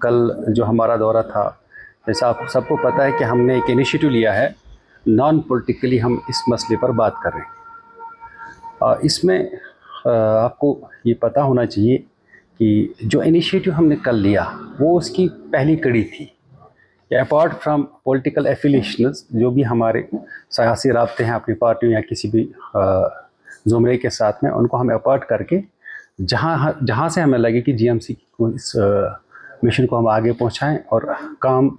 कल जो हमारा दौरा था, जैसा आप सबको पता है कि हमने एक इनिशिएटिव लिया है, नॉन पॉलिटिकली हम इस मसले पर बात कर रहे हैं। इसमें आपको ये पता होना चाहिए कि जो इनिशिएटिव हमने कल लिया वो उसकी पहली कड़ी थी कि अपार्ट फ्रॉम पॉलिटिकल एफिलिएशंस, जो भी हमारे सियासी राब्ते हैं अपनी पार्टियों या किसी भी ज़ुमरे के साथ में, उनको हम अपार्ट करके जहाँ से हमें लगे कि जीएमसी को इस मिशन को हम आगे पहुँचाएँ और काम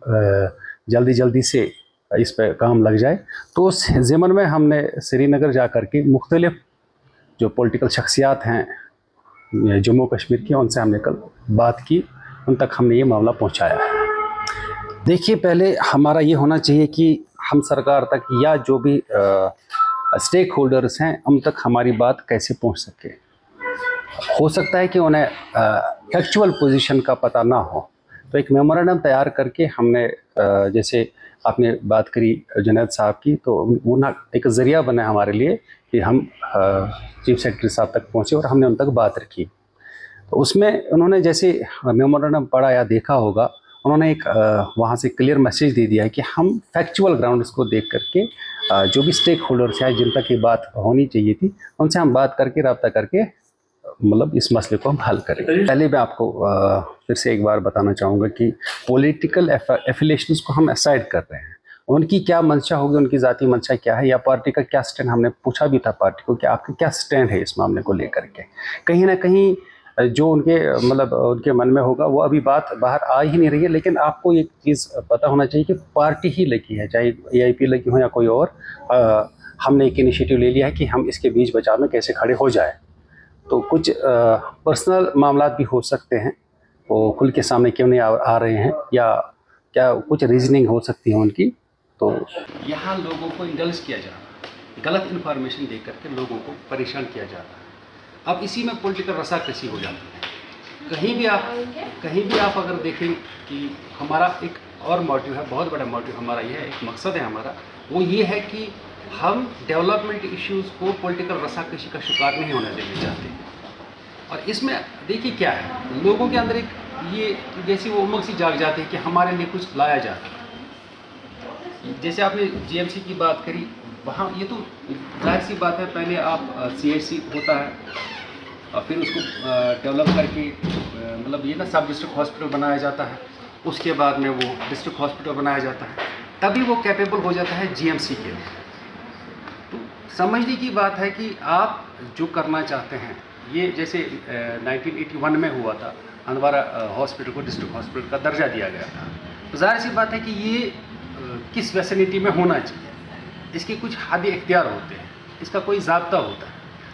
जल्दी से इस पर काम लग जाए, तो उस ज़िमन में हमने श्रीनगर जा कर के मुख्तलिफ जो पॉलिटिकल शख्सियात हैं जम्मू कश्मीर की, उनसे हमने कल बात की, उन तक हमने ये मामला पहुँचाया है। देखिए, पहले हमारा ये होना चाहिए कि हम सरकार तक या जो भी स्टेक होल्डर्स हैं उन तक हमारी बात कैसे पहुंच सके। हो सकता है कि उन्हें फैक्चुअल पोजीशन का पता ना हो, तो एक मेमोरेंडम तैयार करके हमने जैसे आपने बात करी जुनैद साहब की, तो वो ना एक ज़रिया बना हमारे लिए कि हम चीफ सेक्रेटरी साहब तक पहुँचे और हमने उन तक बात रखी। तो उसमें उन्होंने जैसे मेमोरेंडम पढ़ा या देखा होगा, उन्होंने एक वहाँ से क्लियर मैसेज दे दिया है कि हम फैक्चुअल ग्राउंड्स को देख करके जो भी स्टेक होल्डर्स हैं जिन तक ये बात होनी चाहिए थी, उनसे हम बात करके रब्ता करके मतलब इस मसले को हम हल करें। पहले मैं आपको फिर से एक बार बताना चाहूँगा कि पॉलिटिकल एफिलिएशंस को हम असाइड कर रहे हैं, उनकी क्या मंशा होगी, उनकी ज़ाती मंशा क्या है, या पार्टी का क्या स्टैंड, हमने पूछा भी था पार्टी को कि आपका क्या स्टैंड है इस मामले को लेकर के। कहीं ना कहीं जो उनके मतलब उनके मन में होगा वो अभी बात बाहर आ ही नहीं रही है, लेकिन आपको एक चीज़ पता होना चाहिए कि पार्टी ही लगी है, चाहे AIP लगी हो या कोई और। हमने एक इनिशिएटिव ले लिया है कि हम इसके बीच बचाव में कैसे खड़े हो जाए। तो कुछ पर्सनल मामला भी हो सकते हैं, वो खुल के सामने क्यों नहीं आ रहे हैं, या क्या कुछ रीजनिंग हो सकती है उनकी। तो यहाँ लोगों को इंडल्ज किया जा रहा है, गलत इन्फॉर्मेशन दे करके लोगों को परेशान किया जा रहा है। अब इसी में पॉलिटिकल रसाकसी हो जाती है। कहीं भी आप अगर देखें कि हमारा एक और मोटिव है, बहुत बड़ा मोटिव हमारा ये है, एक मकसद है हमारा, वो ये है कि हम डेवलपमेंट इश्यूज़ को पॉलिटिकल रसाकसी का शिकार नहीं होने देना चाहते। और इसमें देखिए क्या है, लोगों के अंदर एक ये जैसी वो उमंग सी जाग जाती है कि हमारे लिए कुछ लाया जाता है। जैसे आपने GMC की बात करी, वहाँ ये तो जाहिर सी बात है, पहले आप CHC होता है और फिर उसको डेवलप करके मतलब ये ना सब डिस्ट्रिक्ट हॉस्पिटल बनाया जाता है, उसके बाद में वो डिस्ट्रिक्ट हॉस्पिटल बनाया जाता है, तभी वो कैपेबल हो जाता है GMC के लिए। तो समझने की बात है कि आप जो करना चाहते हैं, ये जैसे 1981 में हुआ था, हंदवारा हॉस्पिटल को डिस्ट्रिक्ट हॉस्पिटल का दर्जा दिया गया था। तो जाहिर सी बात है कि ये किस वैसिनिटी में होना चाहिए, इसके कुछ हद इख्तियार होते हैं, इसका कोई ज़ाब्ता होता है।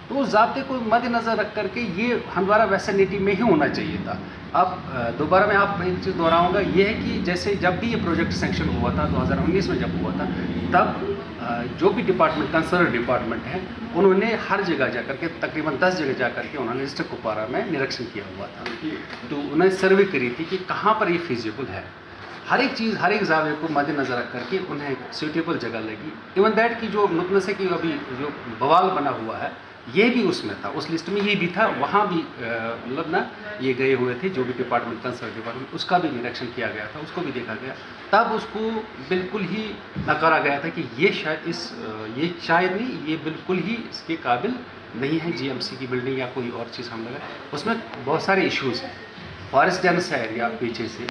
तो उस ज़ाब्ते को मद्देनज़र रख करके ये हंदवारा वैसिनिटी में ही होना चाहिए था। अब दोबारा मैं आप एक चीज़ दोहराऊँगा, ये है कि जैसे जब भी ये प्रोजेक्ट सेंक्शन हुआ था 2019 में जब हुआ था, तब जो भी डिपार्टमेंट कंसर्न डिपार्टमेंट है, उन्होंने हर जगह जा करके तकरीबन 10 जगह जा करके उन्होंने डिस्ट्रिक्ट कुपवारा में निरीक्षण किया हुआ था। तो उन्होंने सर्वे करी थी कि कहाँ पर ये फिजिबल है, हर एक चीज़ हर एक जावे को मद्देनज़र रख करके उन्हें सूटेबल जगह लगी। इवन दैट की जो नुकनसे की अभी जो बवाल बना हुआ है, ये भी उसमें था, उस लिस्ट में ये भी था, वहाँ भी मतलब ना ये गए हुए थे जो भी डिपार्टमेंट कंसर्न डिपार्टमेंट, उसका भी निरीक्षण किया गया था, उसको भी देखा गया। तब उसको बिल्कुल ही नकारा गया था कि ये शायद नहीं, ये बिल्कुल ही इसके काबिल नहीं है GMC की बिल्डिंग या कोई और चीज़ हम लगा। उसमें बहुत सारे इशूज़ हैं, फॉरेस्ट डेंस है एरिया, पीछे से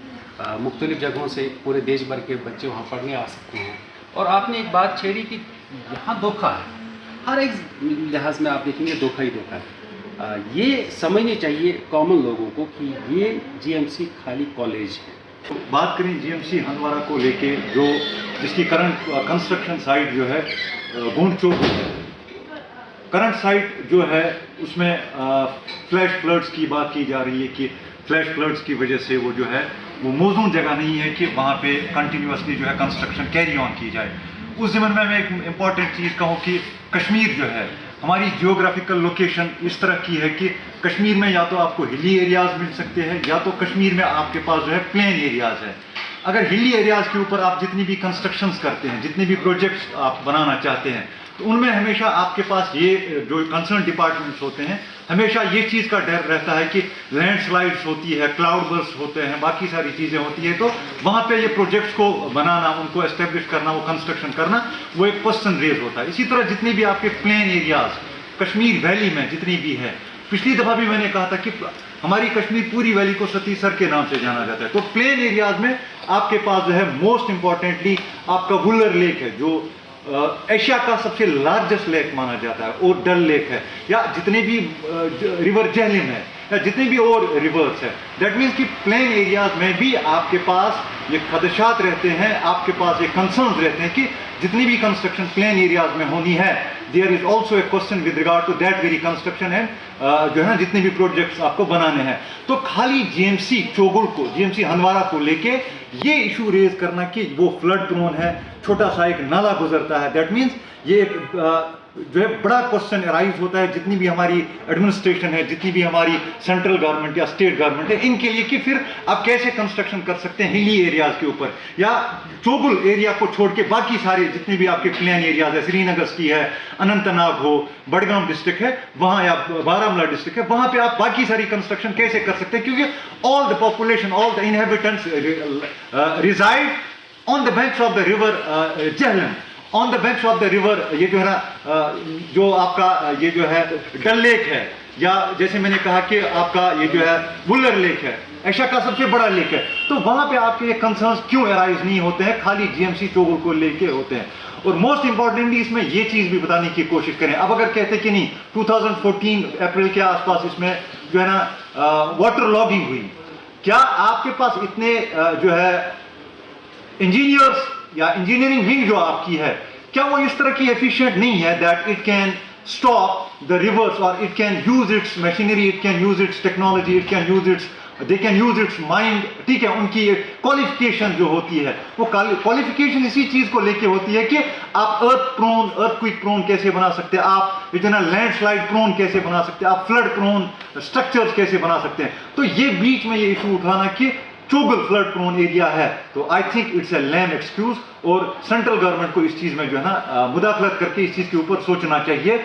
मुख्तलिफ़ जगहों से पूरे देश भर के बच्चे वहाँ पढ़ने आ सकते हैं। और आपने एक बात छेड़ी कि यहाँ धोखा है, हर एक लिहाज में आप देखेंगे धोखा ही धोखा है। ये समझनी चाहिए कॉमन लोगों को कि ये GMC खाली कॉलेज है। बात करें GMC हंदवारा को लेके, जो जिसकी करंट कंस्ट्रक्शन साइट जो है गोंड चौक है, करंट साइट जो है उसमें फ्लैश फ्लड्स की बात की जा रही है कि फ्लैश फ्लड्स की वजह से वो जो है वो मौजूद जगह नहीं है कि वहाँ पे कंटिन्यूसली जो है कंस्ट्रक्शन कैरी ऑन की जाए। उस ज़मीन में मैं एक इम्पॉर्टेंट चीज़ कहूँ कि कश्मीर जो है, हमारी जियोग्राफिकल लोकेशन इस तरह की है कि कश्मीर में या तो आपको हिली एरियाज़ मिल सकते हैं, या तो कश्मीर में आपके पास जो है प्लेन एरियाज़ है। अगर हिली एरियाज़ के ऊपर आप जितनी भी कंस्ट्रक्शंस करते हैं, जितने भी प्रोजेक्ट्स आप बनाना चाहते हैं, तो उनमें हमेशा आपके पास ये जो कंसर्न डिपार्टमेंट्स होते हैं, हमेशा ये चीज़ का डर रहता है कि लैंडस्लाइड्स होती है, क्लाउड बर्स्ट होते हैं, बाकी सारी चीज़ें होती है, तो वहाँ पे ये प्रोजेक्ट्स को बनाना, उनको एस्टेब्लिश करना, वो कंस्ट्रक्शन करना, वो एक क्वेश्चन रेज होता है। इसी तरह जितनी भी आपके प्लेन एरियाज कश्मीर वैली में जितनी भी है, पिछली दफ़ा भी मैंने कहा था कि हमारी कश्मीर पूरी वैली को सती सर के नाम से जाना जाता है। तो प्लेन एरियाज में आपके पास जो है मोस्ट इंपॉर्टेंटली आपका वुलर लेक है, जो एशिया का सबसे लार्जेस्ट लेक माना जाता है, और डल लेक है, या जितने भी रिवर जेहलिम है, या जितने भी और रिवर्स है। दैट मीन्स कि प्लेन एरियाज में भी आपके पास ये खदशात रहते हैं, आपके पास ये कंसर्न रहते हैं कि जितनी भी कंस्ट्रक्शन प्लेन एरियाज में होनी है, there is also a question with regard to that very construction and जो है ना जितने भी प्रोजेक्ट्स आपको बनाने हैं। तो खाली जीएमसी चोगुल को, जीएमसी हंदवारा को लेके ये इशू रेज करना कि वो फ्लड प्रोन है, छोटा सा एक नाला गुजरता है, दैट मीन्स ये एक जो है बड़ा क्वेश्चन अराइज होता है जितनी भी हमारी एडमिनिस्ट्रेशन है, जितनी भी हमारी सेंट्रल गवर्नमेंट या स्टेट गवर्नमेंट है, इनके लिए कि फिर आप कैसे कंस्ट्रक्शन कर सकते हैं हिली एरियाज के ऊपर, या चोगुल एरिया को छोड़ के बाकी सारे जितने भी आपके प्लेन एरियाज है, श्रीनगर की है, अनंतनाग हो, बडगाम डिस्ट्रिक्ट है वहाँ, या बारामूला डिस्ट्रिक्ट है वहाँ पे आप बाकी सारी कंस्ट्रक्शन कैसे कर सकते हैं, क्योंकि all the population, all the inhabitants reside on the banks of the river Jhelum, on the banks of the river, ये जो है ना जो आपका ये जो है डल लेक है, या जैसे मैंने कहा कि आपका ये जो है वुलर लेक है, एशिया का सबसे बड़ा लेक है, तो वहाँ पे आपके ये कंसर्न्स क्यों अराइज नहीं होते हैं, खाली जीएमसी चोगुल को लेके होते हैं। और मोस्ट इंपॉर्टेंटली इसमें ये चीज़ भी बताने की कोशिश करें, अब अगर कहते कि नहीं 2014 अप्रैल के आसपास इसमें जो है ना वाटर लॉगिंग हुई, क्या आपके पास इतने जो है इंजीनियर्स या इंजीनियरिंग विंग जो आपकी है, क्या वो इस तरह की एफिशिएंट नहीं है that it can stop the rivers, और it can use its machinery, it can use its technology, it can use its, they can use its mind, ठीक है। उनकी क्वालिफिकेशन जो होती है, वो क्वालिफिकेशन इसी चीज़ को लेके होती है कि आप अर्थक्वेक प्रोन कैसे बना सकते हैं, आप इतना लैंडस्लाइड प्रोन कैसे बना सकते हैं, आप फ्लड प्रोन स्ट्रक्चर्स कैसे बना सकते हैं। तो ये बीच में ये इशू उठाना कि चोगुल फ्लड प्रोन एरिया है, तो I think it's a lame excuse, और सेंट्रल गवर्नमेंट को इस चीज़ में जो है ना मुदाखलत करके इस चीज़ के ऊपर सोचना चाहिए।